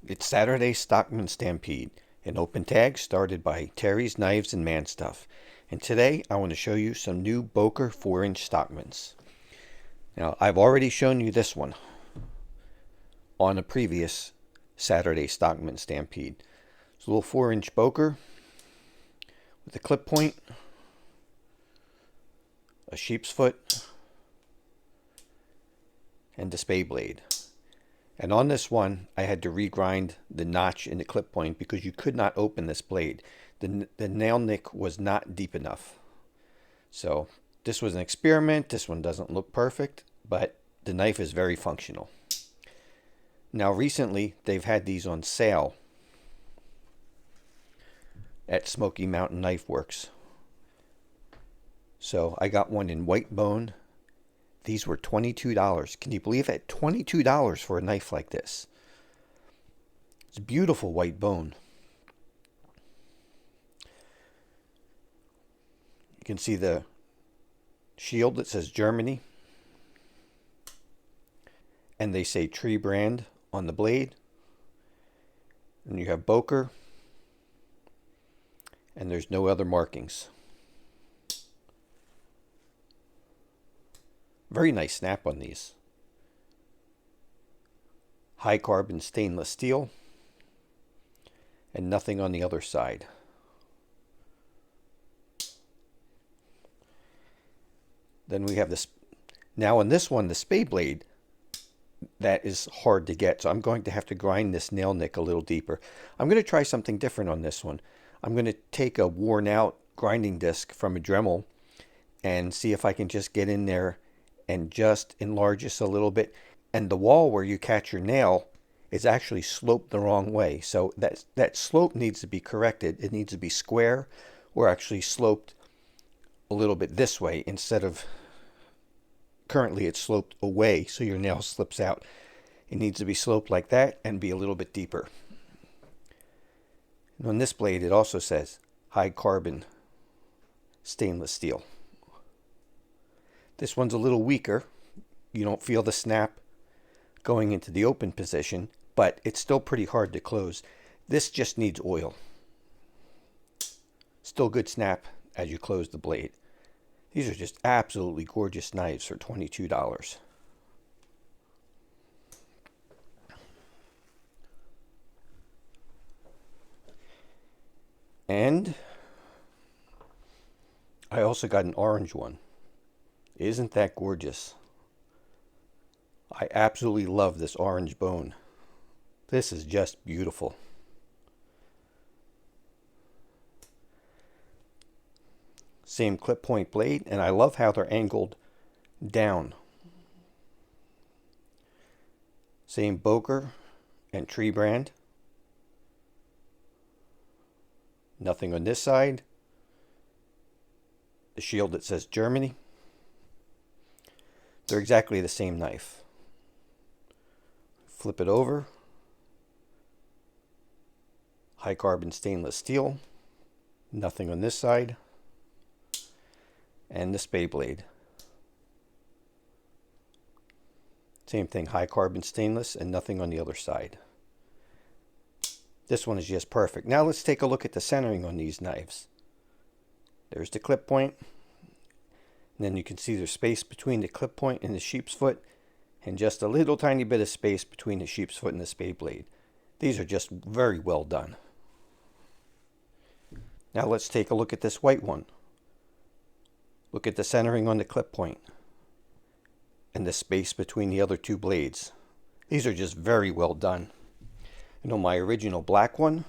It's Saturday Stockman Stampede, an open tag started by Terry's Knives and Man Stuff. And today I want to show you some new Boker 4-inch Stockmans. Now, I've already shown you this one on a previous Saturday Stockman Stampede. It's a little 4-inch Boker with a clip point, a sheep's foot, and a spade blade. And on this one, I had to regrind the notch in the clip point because you could not open this blade. The nail nick was not deep enough. So this was an experiment. This one doesn't look perfect, but the knife is very functional. Now recently, they've had these on sale at Smoky Mountain Knife Works. So I got one in white bone. These were $22. Can you believe it? $22 for a knife like this. It's beautiful white bone. You can see the shield that says Germany. And they say tree brand on the blade. And you have Boker. And there's no other markings. Very nice snap on these. High carbon stainless steel. And nothing on the other side. Then we have this. Now on this one, the spade blade, that is hard to get. So I'm going to have to grind this nail nick a little deeper. I'm going to try something different on this one. I'm going to take a worn out grinding disc from a Dremel and see if I can just get in there and just enlarge this a little bit. And the wall where you catch your nail is actually sloped the wrong way. So that slope needs to be corrected. It needs to be square or actually sloped a little bit this way instead of currently it's sloped away so your nail slips out. It needs to be sloped like that and be a little bit deeper. And on this blade it also says high carbon stainless steel. This one's a little weaker. You don't feel the snap going into the open position, but it's still pretty hard to close. This just needs oil. Still good snap as you close the blade. These are just absolutely gorgeous knives for $22. And I also got an orange one. Isn't that gorgeous? I absolutely love this orange bone. This is just beautiful. Same clip point blade, and I love how they're angled down. Same Boker and tree brand. Nothing on this side. The shield that says Germany. They're exactly the same knife. Flip it over. High carbon stainless steel. Nothing on this side. And the spade blade. Same thing, high carbon stainless and nothing on the other side. This one is just perfect. Now let's take a look at the centering on these knives. There's the clip point. And then you can see there's space between the clip point and the sheep's foot, and just a little tiny bit of space between the sheep's foot and the spade blade. These are just very well done. Now let's take a look at this white one. Look at the centering on the clip point and the space between the other two blades. These are just very well done. And on my original black one,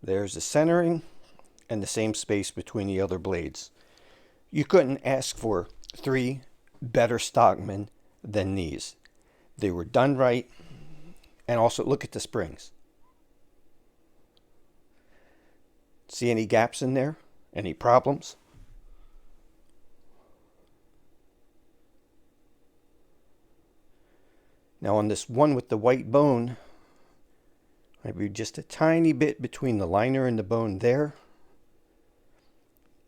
there's the centering and the same space between the other blades. You couldn't ask for 3 better Stockman than these. They were done right, and also look at the springs. See any gaps in there? Any problems? Now on this one with the white bone, maybe just a tiny bit between the liner and the bone there,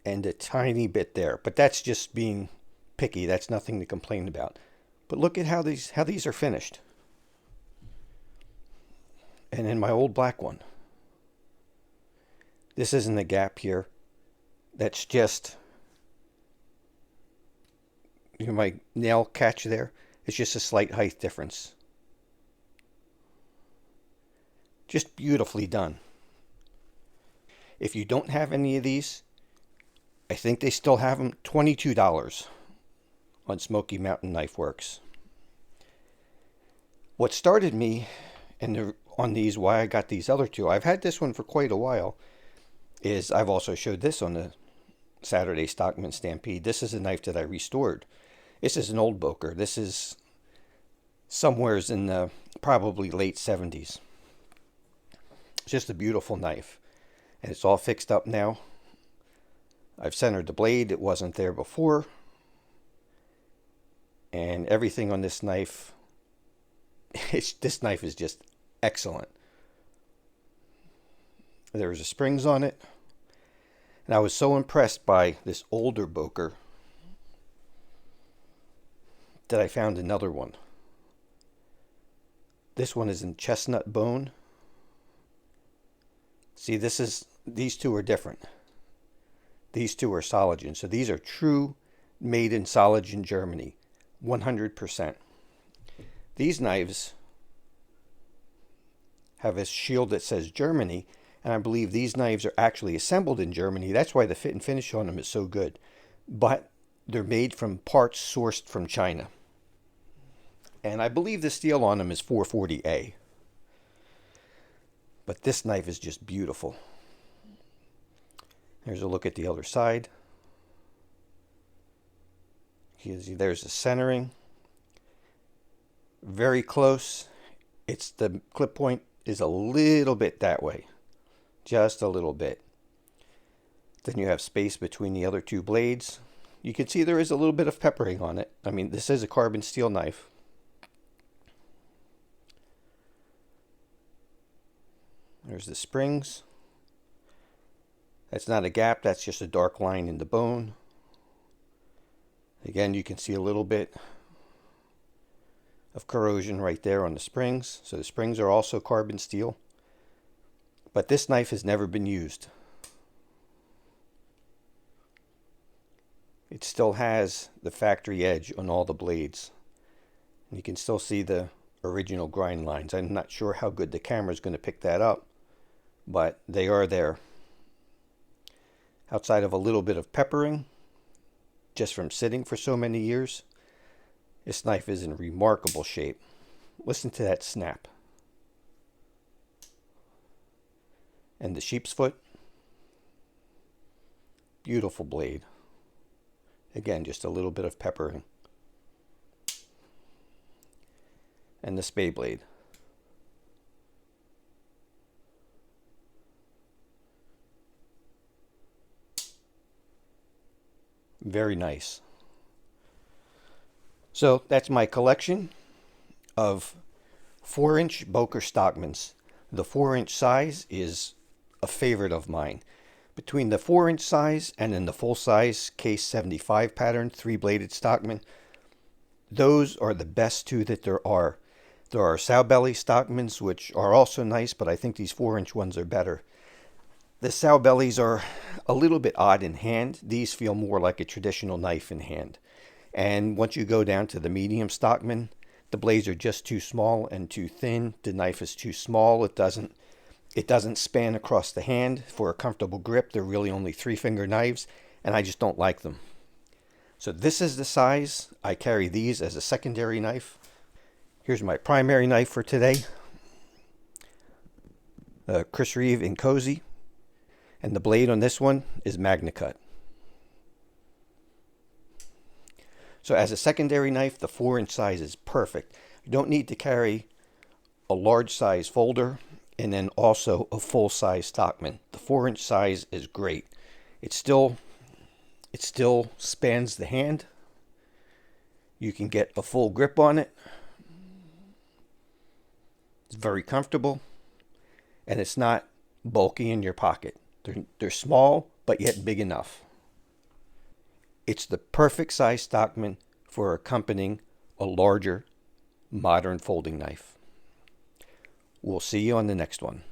and a tiny bit there. But that's just being picky. That's nothing to complain about. But look at how these are finished. and then my old black one. This isn't a gap here. That's just, you know, my nail catch there. It's just a slight height difference. Just beautifully done. If you don't have any of these, I think they still have them, $22 on Smoky Mountain Knife Works. What started me on these, why I got these other two, I've had this one for quite a while, is I've also showed this on the Saturday Stockman Stampede. This is a knife that I restored. This is an old Boker. This is somewheres in the probably late 70s. It's just a beautiful knife. And it's all fixed up now. I've centered the blade. It wasn't there before. And everything on this knife, this knife is just excellent. There's springs on it. And I was so impressed by this older Boker that I found another one. This one is in chestnut bone. See, these two are different. These two are Sologen. So these are true made in Sologen, Germany. 100%. These knives have a shield that says Germany, and I believe these knives are actually assembled in Germany. That's why the fit and finish on them is so good. But they're made from parts sourced from China. And I believe the steel on them is 440A. But this knife is just beautiful. Here's a look at the other side. There's the centering. Very close. The clip point is a little bit that way. Just a little bit. Then you have space between the other two blades. You can see there is a little bit of peppering on it. I mean, this is a carbon steel knife. There's the springs. That's not a gap, that's just a dark line in the bone. Again, you can see a little bit of corrosion right there on the springs. So the springs are also carbon steel. But this knife has never been used. It still has the factory edge on all the blades. And you can still see the original grind lines. I'm not sure how good the camera is going to pick that up, but they are there. Outside of a little bit of peppering, just from sitting for so many years, this knife is in remarkable shape. Listen to that snap. And the sheep's foot, beautiful blade. Again, just a little bit of peppering. And the spay blade. Very nice. So that's my collection of 4-inch Boker Stockmans. The 4-inch size is a favorite of mine. Between the 4-inch size and then the full-size Case 75 pattern 3-bladed Stockman, those are the best two that there are. There are sow belly Stockmans, which are also nice, but I think these 4-inch ones are better. The sow bellies are a little bit odd in hand. These feel more like a traditional knife in hand. And once you go down to the medium Stockman, the blades are just too small and too thin. The knife is too small. It doesn't span across the hand for a comfortable grip. They're really only 3-finger knives, and I just don't like them. So this is the size. I carry these as a secondary knife. Here's my primary knife for today. Chris Reeve in Cozy. And the blade on this one is Magna Cut. So as a secondary knife, the 4-inch size is perfect. You don't need to carry a large size folder and then also a full size Stockman. The 4-inch size is great. It still spans the hand. You can get a full grip on it. It's very comfortable. And it's not bulky in your pocket. They're small, but yet big enough. It's the perfect size Stockman for accompanying a larger, modern folding knife. we'll see you on the next one.